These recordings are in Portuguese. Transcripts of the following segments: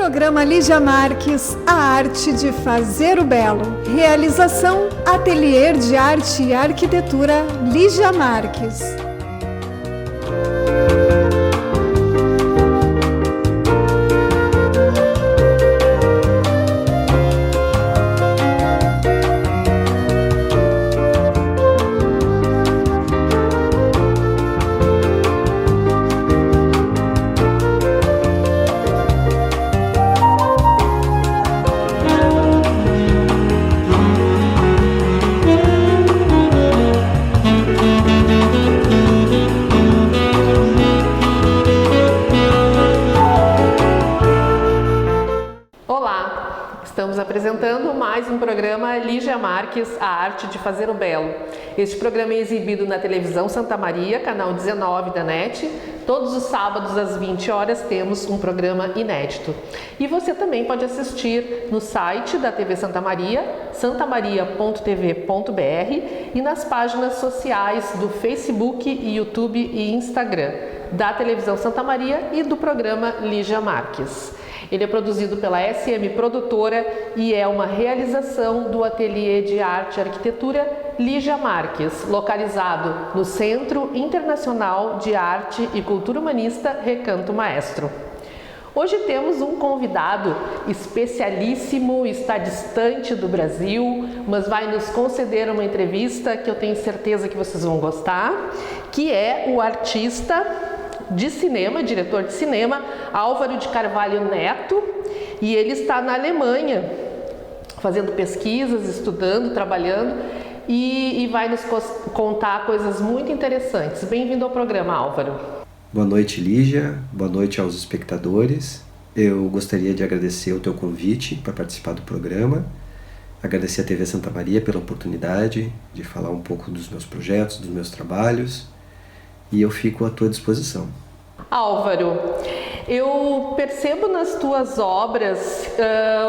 Programa Lígia Marques, a arte de fazer o belo. Realização, Ateliê de Arte e Arquitetura Lígia Marques. Estamos apresentando mais um programa Lígia Marques, a arte de fazer o belo. Este programa é exibido na televisão Santa Maria, canal 19 da NET. Todos os sábados às 20 horas temos um programa inédito. E você também pode assistir no site da TV Santa Maria, santamaria.tv.br, e nas páginas sociais do Facebook, YouTube e Instagram da televisão Santa Maria e do programa Lígia Marques. Ele é produzido pela SM Produtora e é uma realização do Ateliê de Arte e Arquitetura Lígia Marques, localizado no Centro Internacional de Arte e Cultura Humanista Recanto Maestro. Hoje temos um convidado especialíssimo, está distante do Brasil, mas vai nos conceder uma entrevista que eu tenho certeza que vocês vão gostar, que é o artista de cinema, diretor de cinema, Álvaro de Carvalho Neto, e ele está na Alemanha fazendo pesquisas, estudando, trabalhando e vai nos contar coisas muito interessantes. Bem-vindo ao programa, Álvaro. Boa noite, Lígia. Boa noite aos espectadores. Eu gostaria de agradecer o teu convite para participar do programa, agradecer à TV Santa Maria pela oportunidade de falar um pouco dos meus projetos, dos meus trabalhos, e eu fico à tua disposição. Álvaro, eu percebo nas tuas obras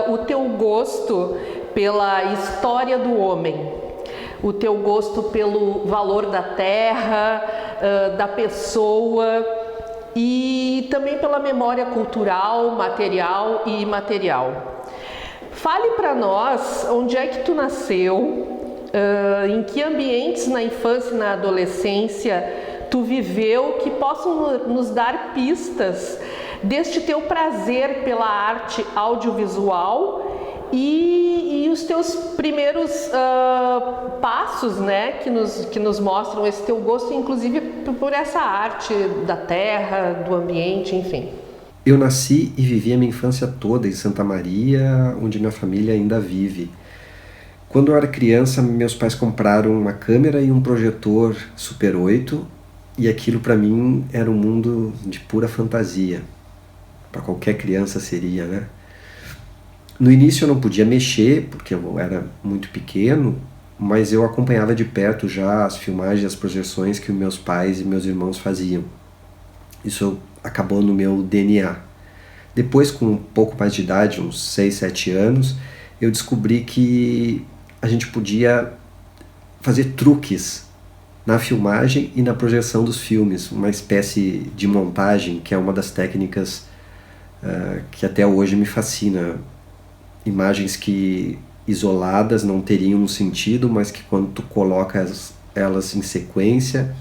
o teu gosto pela história do homem, o teu gosto pelo valor da terra, da pessoa e também pela memória cultural, material e imaterial. Fale para nós onde é que tu nasceu, em que ambientes na infância e na adolescência tu viveu, que possam nos dar pistas deste teu prazer pela arte audiovisual e os teus primeiros passos, né, que nos mostram esse teu gosto, inclusive por essa arte da terra, do ambiente, enfim. Eu nasci e vivi a minha infância toda em Santa Maria, onde minha família ainda vive. Quando eu era criança, meus pais compraram uma câmera e um projetor Super 8, e aquilo para mim era um mundo de pura fantasia. Para qualquer criança seria, né? No início eu não podia mexer, porque eu era muito pequeno, mas eu acompanhava de perto já as filmagens, as projeções que meus pais e meus irmãos faziam. Isso acabou no meu DNA. Depois, com um pouco mais de idade, uns 6, 7 anos, eu descobri que a gente podia fazer truques na filmagem e na projeção dos filmes, uma espécie de montagem, que é uma das técnicas que até hoje me fascina. Imagens que isoladas não teriam um sentido, mas que quando tu coloca elas em sequência,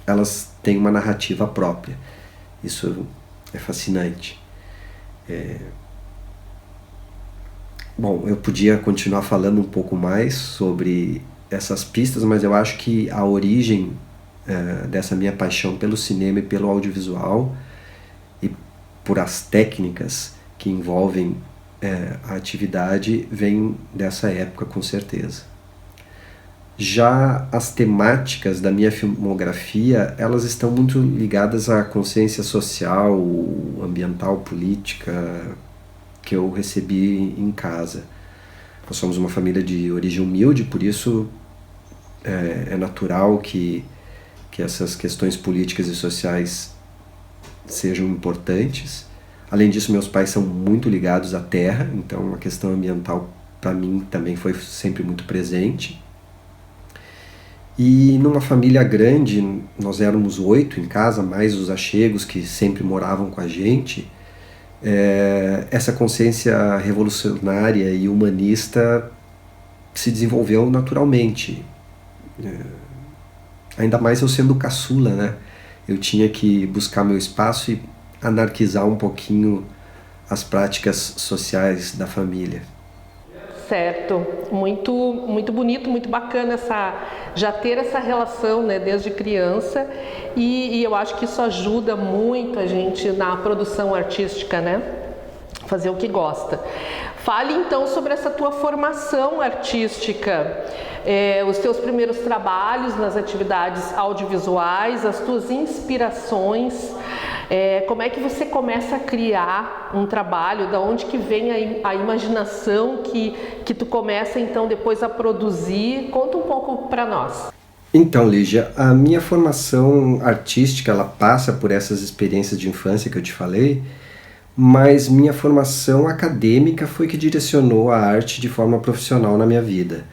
elas têm uma narrativa própria. Isso é fascinante. Bom, eu podia continuar falando um pouco mais sobre essas pistas, mas eu acho que a origem dessa minha paixão pelo cinema e pelo audiovisual e por as técnicas que envolvem a atividade vem dessa época, com certeza. Já as temáticas da minha filmografia, elas estão muito ligadas à consciência social, ambiental, política que eu recebi em casa. Nós somos uma família de origem humilde, por isso é natural que essas questões políticas e sociais sejam importantes. Além disso, meus pais são muito ligados à terra, então a questão ambiental para mim também foi sempre muito presente. E numa família grande, nós éramos 8 em casa, mais os achegos que sempre moravam com a gente, essa consciência revolucionária e humanista se desenvolveu naturalmente. Ainda mais eu sendo caçula, né? Eu tinha que buscar meu espaço e anarquizar um pouquinho as práticas sociais da família. Certo, muito, muito bonito, muito bacana já ter essa relação, né, desde criança, e eu acho que isso ajuda muito a gente na produção artística, né? Fazer o que gosta. Fale então sobre essa tua formação artística, os teus primeiros trabalhos nas atividades audiovisuais, as tuas inspirações, como é que você começa a criar um trabalho, da onde que vem a imaginação que tu começa então depois a produzir? Conta um pouco para nós. Então, Lígia, a minha formação artística, ela passa por essas experiências de infância que eu te falei, mas minha formação acadêmica foi que direcionou a arte de forma profissional na minha vida.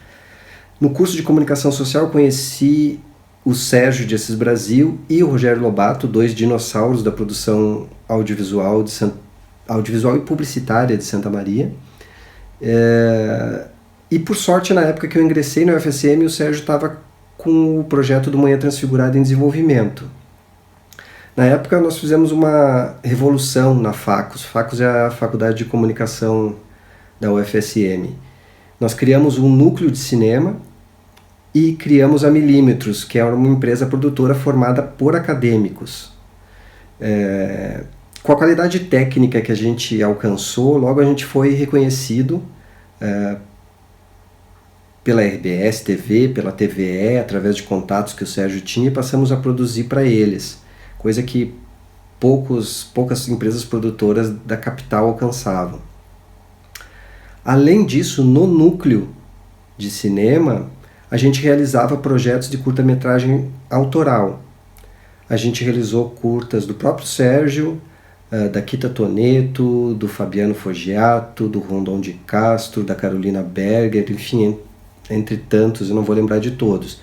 No curso de comunicação social eu conheci o Sérgio de Assis Brasil e o Rogério Lobato, dois dinossauros da produção audiovisual e publicitária de Santa Maria. E por sorte, na época que eu ingressei na UFSM, o Sérgio estava com o projeto do Manhã Transfigurada em desenvolvimento. Na época nós fizemos uma revolução na Facos. Facos é a Faculdade de Comunicação da UFSM. Nós criamos um núcleo de cinema e criamos a Milímetros, que é uma empresa produtora formada por acadêmicos. Com a qualidade técnica que a gente alcançou, logo a gente foi reconhecido pela RBS TV, pela TVE, através de contatos que o Sérgio tinha, e passamos a produzir para eles, coisa que poucas empresas produtoras da capital alcançavam. Além disso, no núcleo de cinema, a gente realizava projetos de curta-metragem autoral. A gente realizou curtas do próprio Sérgio, da Kita Toneto, do Fabiano Foggiato, do Rondon de Castro, da Carolina Berger, enfim, entre tantos, eu não vou lembrar de todos.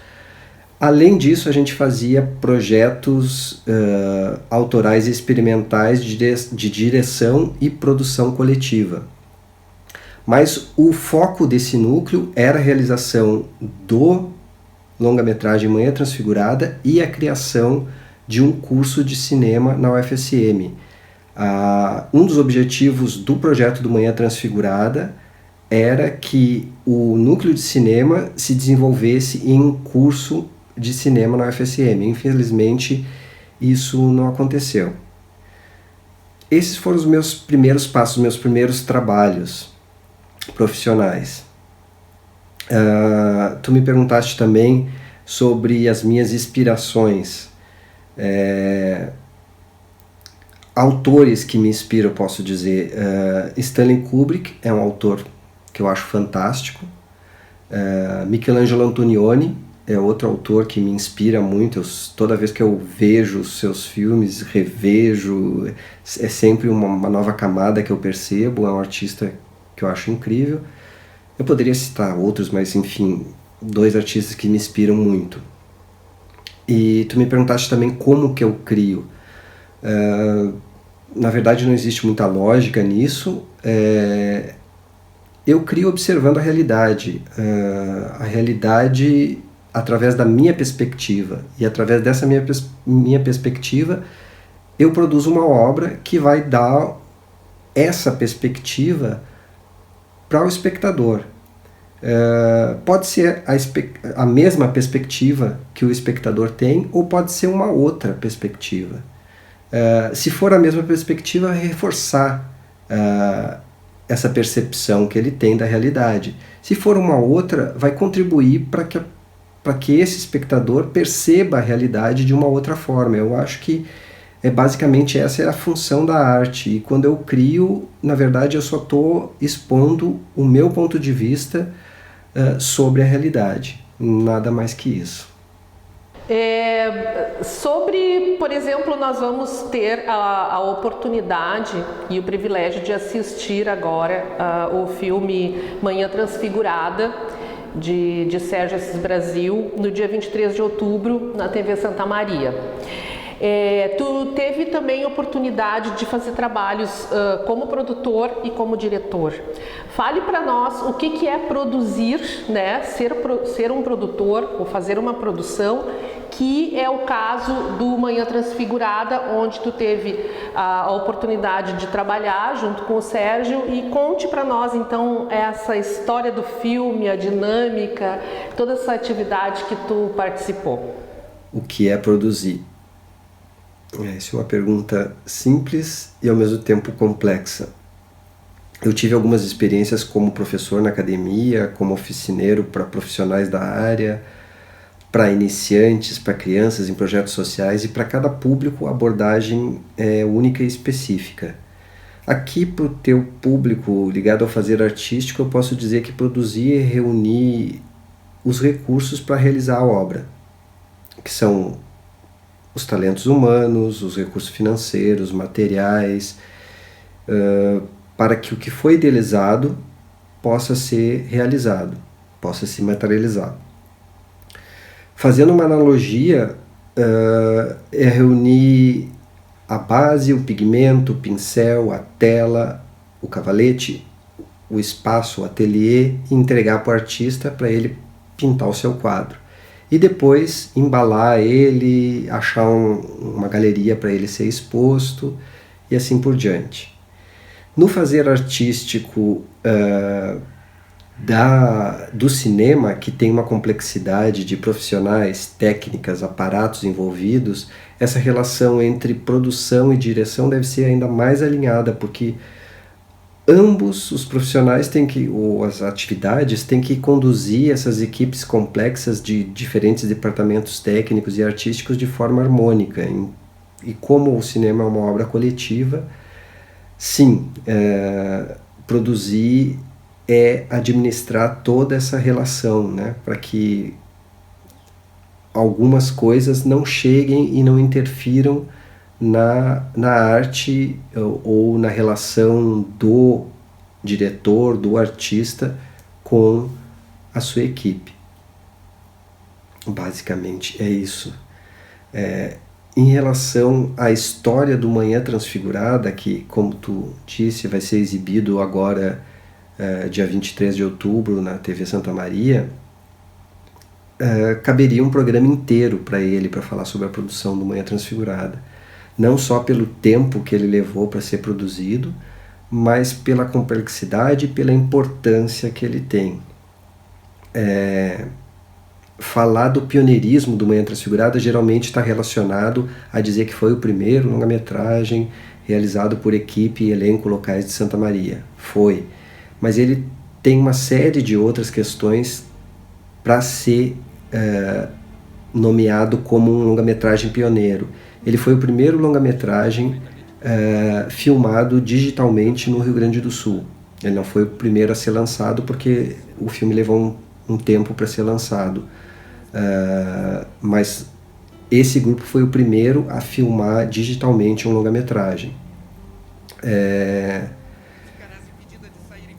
Além disso, a gente fazia projetos autorais e experimentais de direção e produção coletiva. Mas o foco desse núcleo era a realização do longa-metragem Manhã Transfigurada e a criação de um curso de cinema na UFSM. Um dos objetivos do projeto do Manhã Transfigurada era que o núcleo de cinema se desenvolvesse em um curso de cinema na UFSM. Infelizmente, isso não aconteceu. Esses foram os meus primeiros passos, meus primeiros trabalhos profissionais. Tu me perguntaste também sobre as minhas inspirações. Autores que me inspiram, eu posso dizer. Stanley Kubrick é um autor que eu acho fantástico. Michelangelo Antonioni é outro autor que me inspira muito. Toda vez que eu vejo os seus filmes, revejo, é sempre uma nova camada que eu percebo. É um artista que eu acho incrível. Eu poderia citar outros, mas enfim, dois artistas que me inspiram muito. E tu me perguntaste também como que eu crio. Na verdade não existe muita lógica nisso. Eu crio observando a realidade através da minha perspectiva, e através dessa minha perspectiva eu produzo uma obra que vai dar essa perspectiva para o espectador. Pode ser a mesma perspectiva que o espectador tem, ou pode ser uma outra perspectiva. Se for a mesma perspectiva, reforçar essa percepção que ele tem da realidade. Se for uma outra, vai contribuir para que esse espectador perceba a realidade de uma outra forma. Eu acho que basicamente essa é a função da arte. E quando eu crio, na verdade eu só estou expondo o meu ponto de vista sobre a realidade. Nada mais que isso. Sobre, por exemplo, nós vamos ter a oportunidade e o privilégio de assistir agora o filme Manhã Transfigurada, de Sérgio Assis Brasil, no dia 23 de outubro, na TV Santa Maria. Tu teve também oportunidade de fazer trabalhos como produtor e como diretor. Fale para nós o que é produzir, né? Ser um produtor ou fazer uma produção, que é o caso do Manhã Transfigurada, onde tu teve a oportunidade de trabalhar junto com o Sérgio. E conte para nós então essa história do filme, a dinâmica, toda essa atividade que tu participou. O que é produzir? Essa é uma pergunta simples e ao mesmo tempo complexa. Eu tive algumas experiências como professor na academia, como oficineiro para profissionais da área, para iniciantes, para crianças em projetos sociais, e para cada público a abordagem é única e específica. Aqui, para o teu público ligado ao fazer artístico, eu posso dizer que produzir é reunir os recursos para realizar a obra, que são os talentos humanos, os recursos financeiros, materiais, para que o que foi idealizado possa ser realizado, possa se materializar. Fazendo uma analogia, é reunir a base, o pigmento, o pincel, a tela, o cavalete, o espaço, o ateliê, e entregar para o artista para ele pintar o seu quadro. E depois embalar ele, achar uma galeria para ele ser exposto e assim por diante. No fazer artístico do cinema, que tem uma complexidade de profissionais, técnicas, aparatos envolvidos, essa relação entre produção e direção deve ser ainda mais alinhada, porque ambos os profissionais ou as atividades têm que conduzir essas equipes complexas de diferentes departamentos técnicos e artísticos de forma harmônica. E como o cinema é uma obra coletiva, sim, produzir é administrar toda essa relação, né, para que algumas coisas não cheguem e não interfiram na arte ou na relação do diretor, do artista com a sua equipe. Basicamente é isso. Em relação à história do Manhã Transfigurada, que, como tu disse, vai ser exibido agora dia 23 de outubro na TV Santa Maria, caberia um programa inteiro para ele, para falar sobre a produção do Manhã Transfigurada. Não só pelo tempo que ele levou para ser produzido, mas pela complexidade e pela importância que ele tem. Falar do pioneirismo do Manhã Transfigurada geralmente está relacionado a dizer que foi o primeiro longa-metragem realizado por equipe e elenco locais de Santa Maria. Foi. Mas ele tem uma série de outras questões para ser nomeado como um longa-metragem pioneiro. Ele foi o primeiro longa-metragem filmado digitalmente no Rio Grande do Sul. Ele não foi o primeiro a ser lançado porque o filme levou um tempo para ser lançado. Mas esse grupo foi o primeiro a filmar digitalmente um longa-metragem.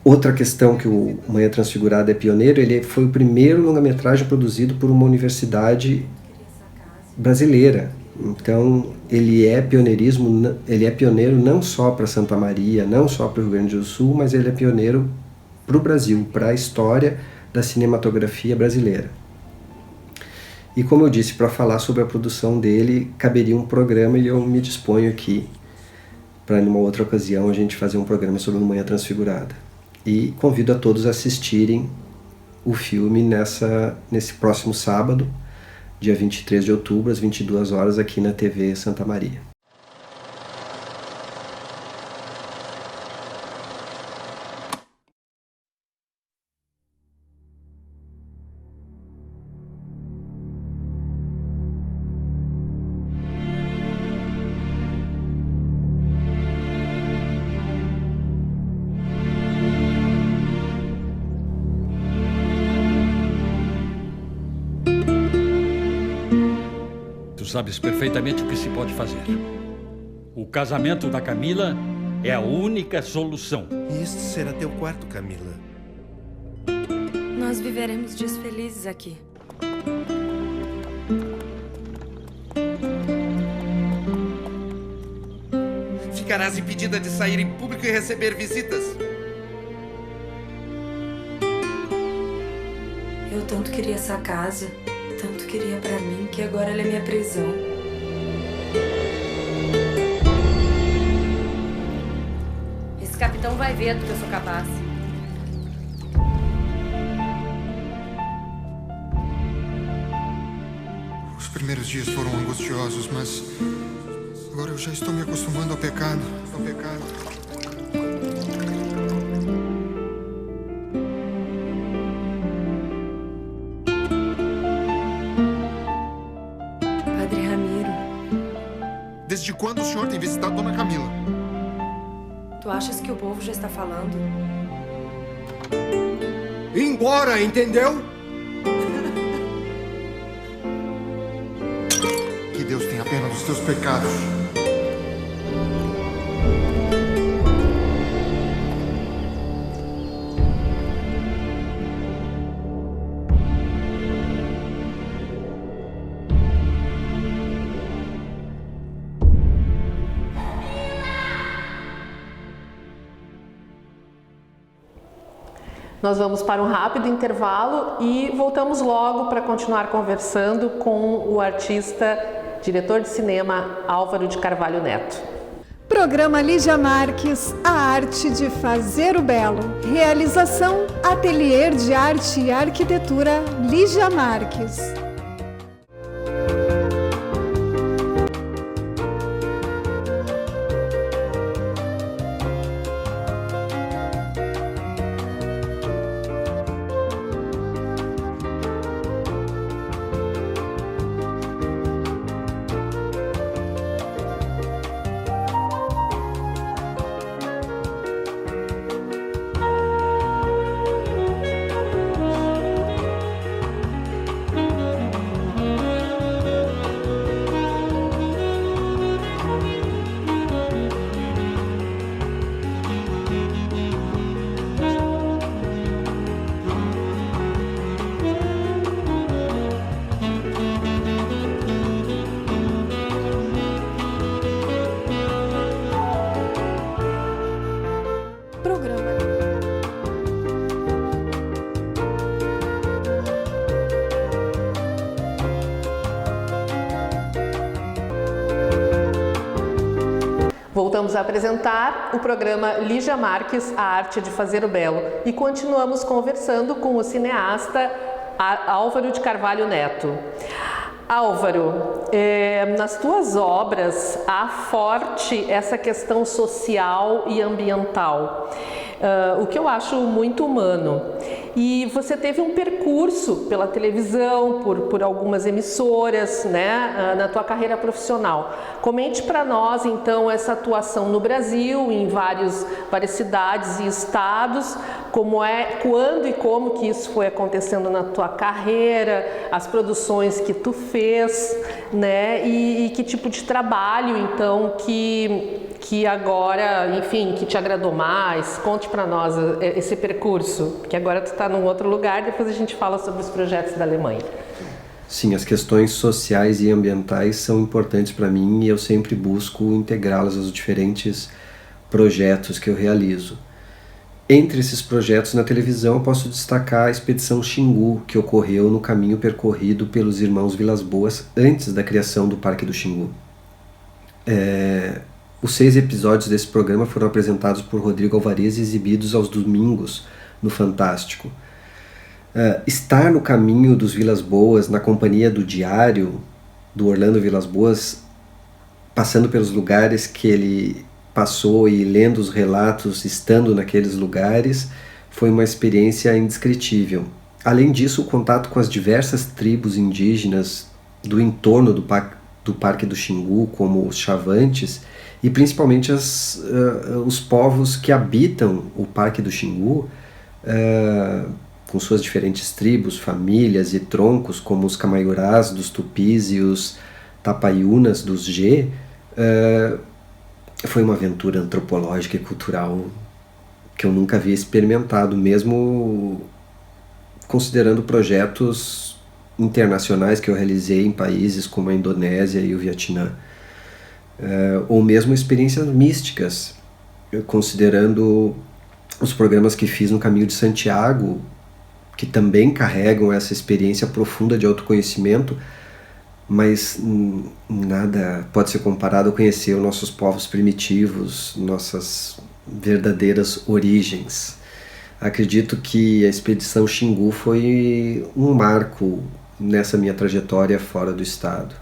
Outra questão que o Manhã Transfigurada é pioneiro, ele foi o primeiro longa-metragem produzido por uma universidade brasileira. Então ele é pioneiro não só para Santa Maria, não só para o Rio Grande do Sul, mas ele é pioneiro para o Brasil, para a história da cinematografia brasileira. E como eu disse, para falar sobre a produção dele, caberia um programa e eu me disponho aqui para, numa outra ocasião, a gente fazer um programa sobre o Manhã Transfigurada. E convido a todos a assistirem o filme nesse próximo sábado, dia 23 de outubro, às 22 horas, aqui na TV Santa Maria. Tu sabes perfeitamente o que se pode fazer. O casamento da Camila é a única solução. Este será teu quarto, Camila. Nós viveremos dias felizes aqui. Ficarás impedida de sair em público e receber visitas. Eu tanto queria essa casa, tanto queria pra mim, que agora ela é minha prisão. Esse capitão vai ver do que eu sou capaz. Os primeiros dias foram angustiosos, mas agora eu já estou me acostumando ao pecado. Padre Ramiro, Desde quando o senhor tem visitado Dona Camila? tu achas que o povo já está falando? Embora, entendeu? Que Deus tenha pena dos teus pecados. Nós vamos para um rápido intervalo e voltamos logo para continuar conversando com o artista, diretor de cinema Álvaro de Carvalho Neto. Programa Lígia Marques, a arte de fazer o belo. Realização, Ateliê de Arte e Arquitetura Lígia Marques. Voltamos a apresentar o programa Lígia Marques, a arte de fazer o belo, e continuamos conversando com o cineasta Álvaro de Carvalho Neto. Álvaro, nas tuas obras há forte essa questão social e ambiental, o que eu acho muito humano. E você teve um percurso pela televisão, por algumas emissoras, né, na tua carreira profissional. Comente para nós, então, essa atuação no Brasil, em várias cidades e estados, quando e como que isso foi acontecendo na tua carreira, as produções que tu fez, né, e que tipo de trabalho, então, que agora, enfim, que te agradou mais. Conte para nós esse percurso, que agora tu está num outro lugar, depois a gente fala sobre os projetos da Alemanha. Sim, as questões sociais e ambientais são importantes para mim e eu sempre busco integrá-las aos diferentes projetos que eu realizo. Entre esses projetos na televisão, eu posso destacar a Expedição Xingu, que ocorreu no caminho percorrido pelos irmãos Vilas Boas antes da criação do Parque do Xingu. Os 6 episódios desse programa foram apresentados por Rodrigo Alvarez e exibidos aos domingos no Fantástico. Estar no caminho dos Vilas Boas, na companhia do diário do Orlando Vilas Boas, passando pelos lugares que ele passou e lendo os relatos, estando naqueles lugares, foi uma experiência indescritível. Além disso, o contato com as diversas tribos indígenas do entorno do Parque do Xingu, como os Chavantes, e principalmente os povos que habitam o Parque do Xingu, com suas diferentes tribos, famílias e troncos, como os Camaiurás dos Tupis e os Tapaiunas dos G, foi uma aventura antropológica e cultural que eu nunca havia experimentado, mesmo considerando projetos internacionais que eu realizei em países como a Indonésia e o Vietnã. ou mesmo experiências místicas, considerando os programas que fiz no Caminho de Santiago, que também carregam essa experiência profunda de autoconhecimento, mas nada pode ser comparado a conhecer os nossos povos primitivos, nossas verdadeiras origens. Acredito que a expedição Xingu foi um marco nessa minha trajetória fora do estado.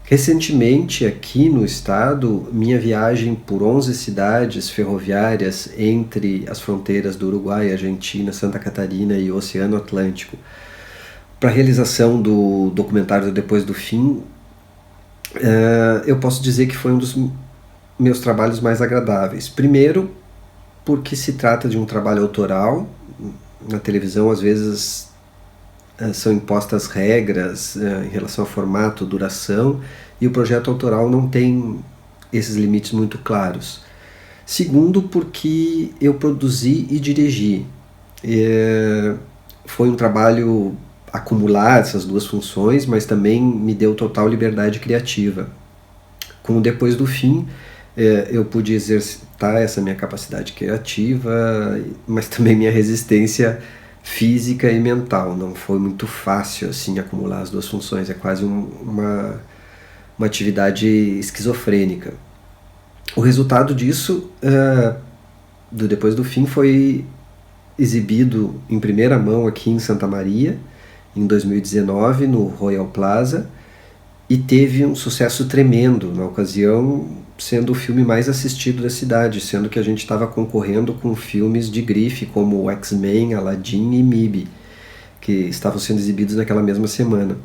Recentemente, aqui no estado, minha viagem por 11 cidades ferroviárias entre as fronteiras do Uruguai, Argentina, Santa Catarina e o Oceano Atlântico, para a realização do documentário Depois do Fim, eu posso dizer que foi um dos meus trabalhos mais agradáveis. Primeiro, porque se trata de um trabalho autoral. Na televisão, às vezes, são impostas regras em relação a formato, duração, e o projeto autoral não tem esses limites muito claros. Segundo, porque eu produzi e dirigi. Foi um trabalho acumular essas duas funções, mas também me deu total liberdade criativa. Com o Depois do Fim, eu pude exercitar essa minha capacidade criativa, mas também minha resistência física e mental. Não foi muito fácil assim acumular as duas funções, é quase uma atividade esquizofrênica. O resultado disso, do Depois do Fim, foi exibido em primeira mão aqui em Santa Maria, em 2019, no Royal Plaza, e teve um sucesso tremendo na ocasião, sendo o filme mais assistido da cidade, sendo que a gente estava concorrendo com filmes de grife como X-Men, Aladdin e MIB, que estavam sendo exibidos naquela mesma semana.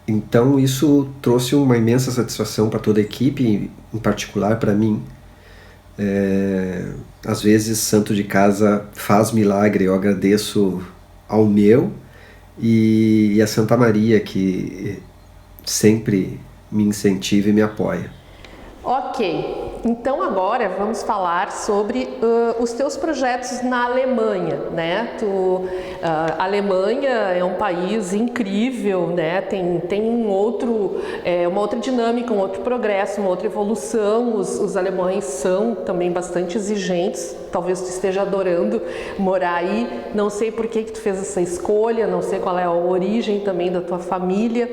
Então isso trouxe uma imensa satisfação para toda a equipe, em particular para mim. Às vezes santo de casa faz milagre, eu agradeço ao meu e a Santa Maria, que sempre me incentiva e me apoia. Ok, então agora vamos falar sobre os teus projetos na Alemanha, né? A Alemanha é um país incrível, né? Tem uma outra dinâmica, um outro progresso, uma outra evolução. Os alemães são também bastante exigentes. Talvez tu esteja adorando morar aí. Não sei por que tu fez essa escolha, não sei qual é a origem também da tua família,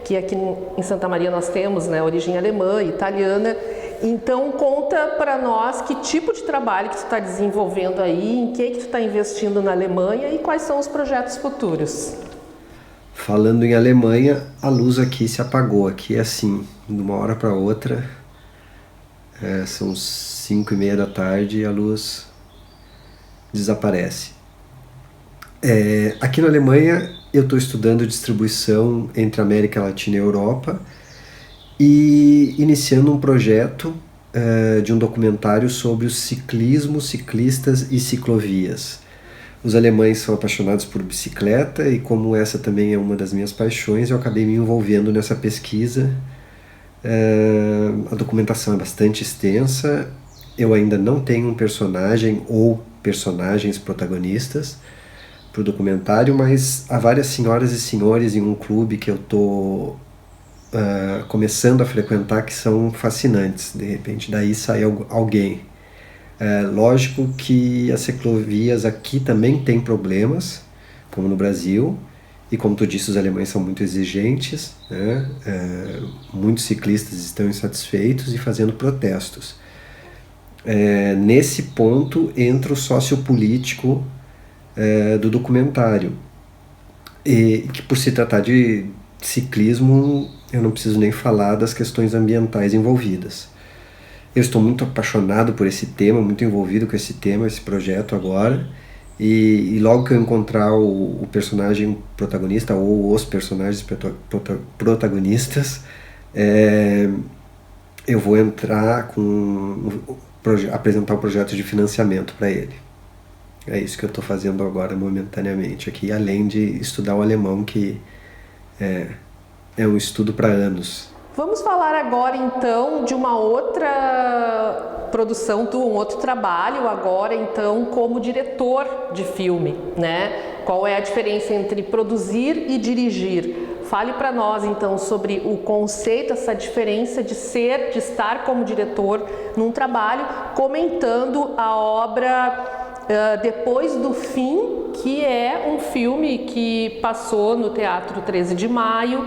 que aqui em Santa Maria nós temos, né, origem alemã, italiana. Então conta para nós que tipo de trabalho que tu está desenvolvendo aí, em que tu está investindo na Alemanha e quais são os projetos futuros. Falando em Alemanha, a luz aqui se apagou. Aqui é assim, de uma hora para outra, são 5:30 da tarde e a luz desaparece. Aqui na Alemanha eu estou estudando distribuição entre América Latina e Europa e iniciando um projeto de um documentário sobre o ciclismo, ciclistas e ciclovias. Os alemães são apaixonados por bicicleta e como essa também é uma das minhas paixões, eu acabei me envolvendo nessa pesquisa. A documentação é bastante extensa, eu ainda não tenho um personagem ou personagens protagonistas para o documentário, mas há várias senhoras e senhores em um clube que eu estou começando a frequentar que são fascinantes. De repente daí sai alguém. Lógico que as ciclovias aqui também têm problemas, como no Brasil, e como tu disse, os alemães são muito exigentes, né? Muitos ciclistas estão insatisfeitos e fazendo protestos. Nesse ponto entra o sociopolítico do documentário, e que por se tratar de ciclismo eu não preciso nem falar das questões ambientais envolvidas. Eu estou muito apaixonado por esse tema, muito envolvido com esse tema, esse projeto agora, e logo que eu encontrar o personagem protagonista ou os personagens protagonistas, eu vou entrar apresentar um projeto de financiamento para ele. É isso que eu estou fazendo agora momentaneamente aqui, além de estudar o alemão, que é um estudo para anos. Vamos falar agora então de uma outra produção, um outro trabalho agora então como diretor de filme, né? Qual é a diferença entre produzir e dirigir? Fale para nós, então, sobre o conceito, essa diferença de estar como diretor num trabalho, comentando a obra Depois do Fim, que é um filme que passou no Teatro 13 de Maio,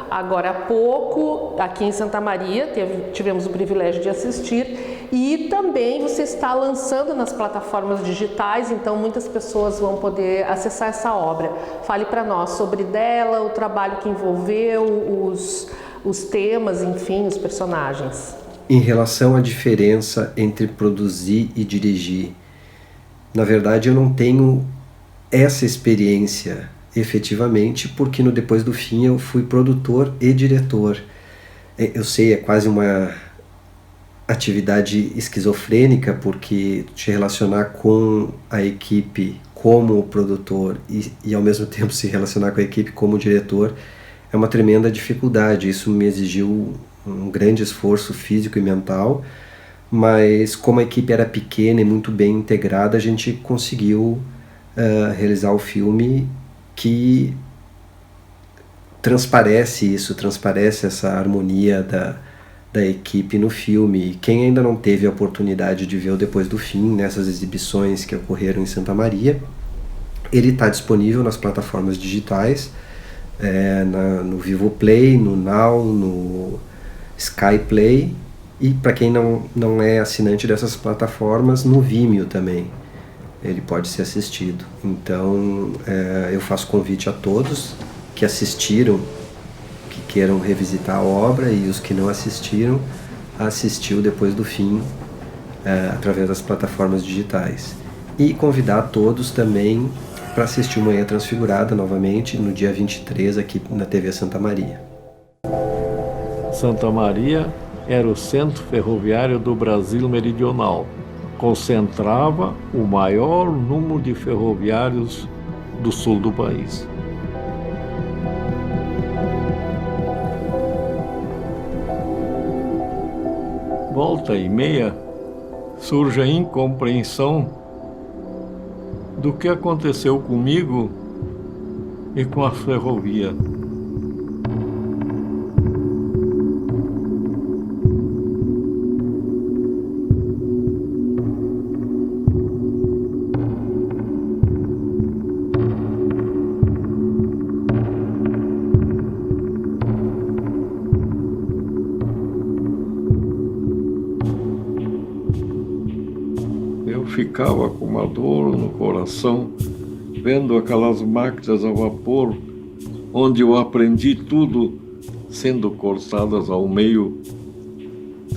agora há pouco, aqui em Santa Maria, tivemos o privilégio de assistir, e também você está lançando nas plataformas digitais, então muitas pessoas vão poder acessar essa obra. Fale para nós sobre dela, o trabalho que envolveu, os temas, enfim, os personagens. Em relação à diferença entre produzir e dirigir, na verdade eu não tenho essa experiência efetivamente, porque no Depois do Fim eu fui produtor e diretor. Eu sei, é quase uma atividade esquizofrênica, porque te relacionar com a equipe como produtor e ao mesmo tempo se relacionar com a equipe como diretor é uma tremenda dificuldade. Isso me exigiu um grande esforço físico e mental, mas como a equipe era pequena e muito bem integrada, a gente conseguiu realizar o filme que transparece essa harmonia da equipe no filme. E quem ainda não teve a oportunidade de ver o Depois do Fim, nessas exibições que ocorreram em Santa Maria, ele está disponível nas plataformas digitais, no Vivoplay, no Now, no Sky Play, e para quem não é assinante dessas plataformas, no Vimeo também. Ele pode ser assistido. Então eu faço convite a todos que assistiram, que queiram revisitar a obra, e os que não assistiram, a assistir o Depois do Fim através das plataformas digitais. E convidar a todos também para assistir o Manhã Transfigurada novamente no dia 23 aqui na TV Santa Maria. Santa Maria era o centro ferroviário do Brasil meridional. Concentrava o maior número de ferroviários do sul do país. Volta e meia surge a incompreensão do que aconteceu comigo e com a ferrovia. Ficava com uma dor no coração, vendo aquelas máquinas a vapor, onde eu aprendi tudo, sendo cortadas ao meio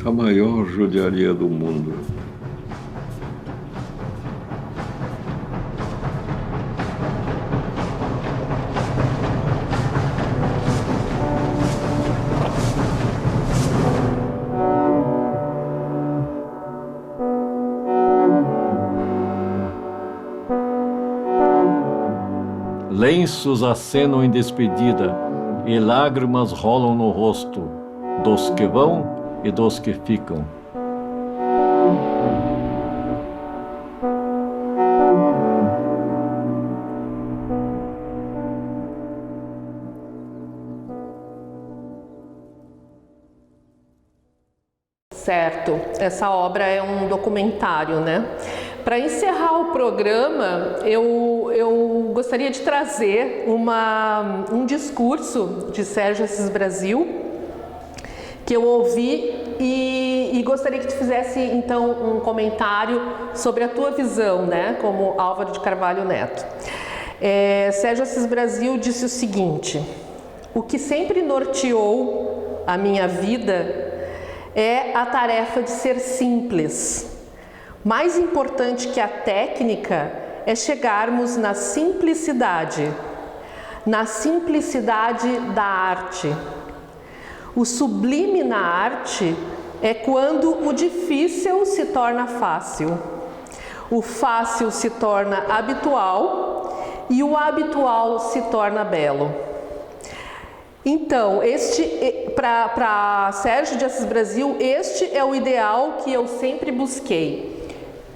da maior judiaria do mundo. Lenços acenam em despedida e lágrimas rolam no rosto dos que vão e dos que ficam. Certo, essa obra é um documentário, né? Para encerrar o programa, eu gostaria de trazer um discurso de Sérgio Assis Brasil que eu ouvi e gostaria que tu fizesse então um comentário sobre a tua visão, né, como Álvaro de Carvalho Neto. Sérgio Assis Brasil disse o seguinte: o que sempre norteou a minha vida é a tarefa de ser simples. Mais importante que a técnica é chegarmos na simplicidade da arte. O sublime na arte é quando o difícil se torna fácil, o fácil se torna habitual e o habitual se torna belo. Então, para Sérgio de Assis Brasil, este é o ideal que eu sempre busquei.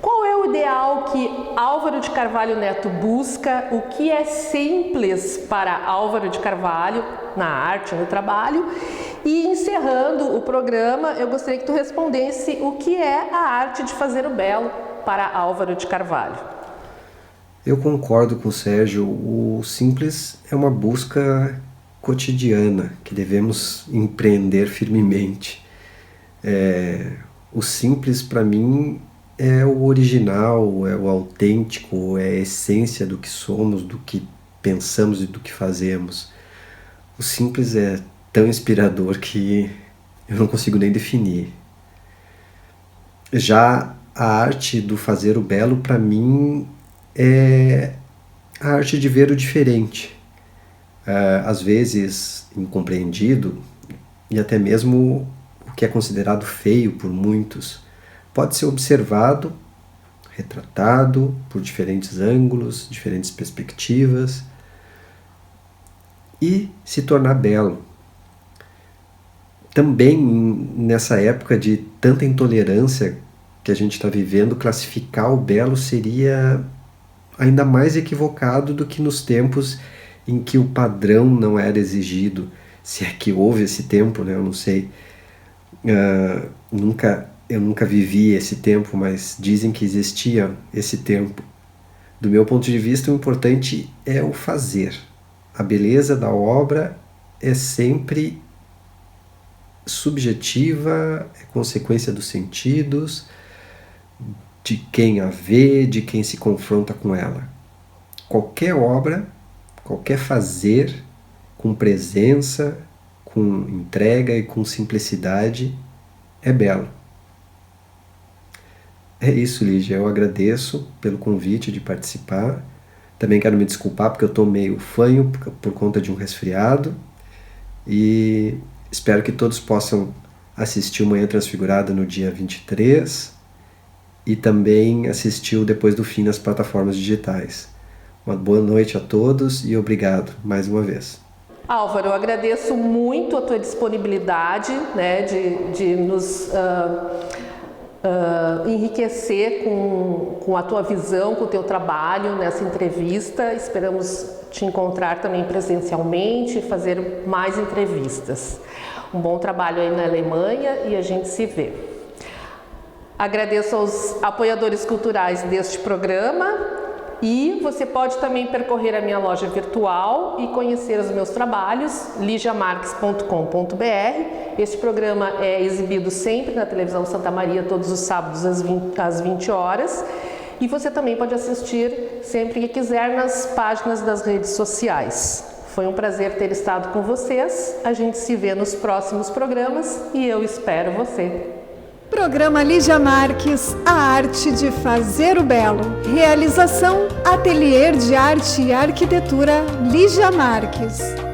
Qual é o ideal que Álvaro de Carvalho Neto busca, o que é simples para Álvaro de Carvalho na arte, no trabalho. E encerrando o programa, eu gostaria que tu respondesse o que é a arte de fazer o belo para Álvaro de Carvalho. Eu concordo com o Sérgio, o simples é uma busca cotidiana que devemos empreender firmemente. O simples, para mim, é o original, é o autêntico, é a essência do que somos, do que pensamos e do que fazemos. O simples é tão inspirador que eu não consigo nem definir. Já a arte do fazer o belo, para mim, é a arte de ver o diferente. Às vezes incompreendido, e até mesmo o que é considerado feio por muitos, pode ser observado, retratado por diferentes ângulos, diferentes perspectivas, e se tornar belo. Também nessa época de tanta intolerância que a gente está vivendo, classificar o belo seria ainda mais equivocado do que nos tempos em que o padrão não era exigido, se é que houve esse tempo, né? Eu não sei, eu nunca vivi esse tempo, mas dizem que existia esse tempo. Do meu ponto de vista, o importante é o fazer. A beleza da obra é sempre subjetiva, é consequência dos sentidos, de quem a vê, de quem se confronta com ela. Qualquer obra, qualquer fazer com presença, com entrega e com simplicidade é belo. É isso, Lígia. Eu agradeço pelo convite de participar. Também quero me desculpar porque eu estou meio fanho por conta de um resfriado. E espero que todos possam assistir o Manhã Transfigurada no dia 23 e também assistir o Depois do Fim nas plataformas digitais. Uma boa noite a todos e obrigado mais uma vez. Álvaro, eu agradeço muito a tua disponibilidade, né, de nos enriquecer com a tua visão, com o teu trabalho nessa entrevista. Esperamos te encontrar também presencialmente e fazer mais entrevistas. Um bom trabalho aí na Alemanha e a gente se vê. Agradeço aos apoiadores culturais deste programa. E você pode também percorrer a minha loja virtual e conhecer os meus trabalhos, ligiamarques.com.br. Este programa é exibido sempre na televisão Santa Maria, todos os sábados às 20 horas. E você também pode assistir sempre que quiser nas páginas das redes sociais. Foi um prazer ter estado com vocês. A gente se vê nos próximos programas e eu espero você. Programa Lígia Marques, a arte de fazer o belo. Realização, Ateliê de Arte e Arquitetura Lígia Marques.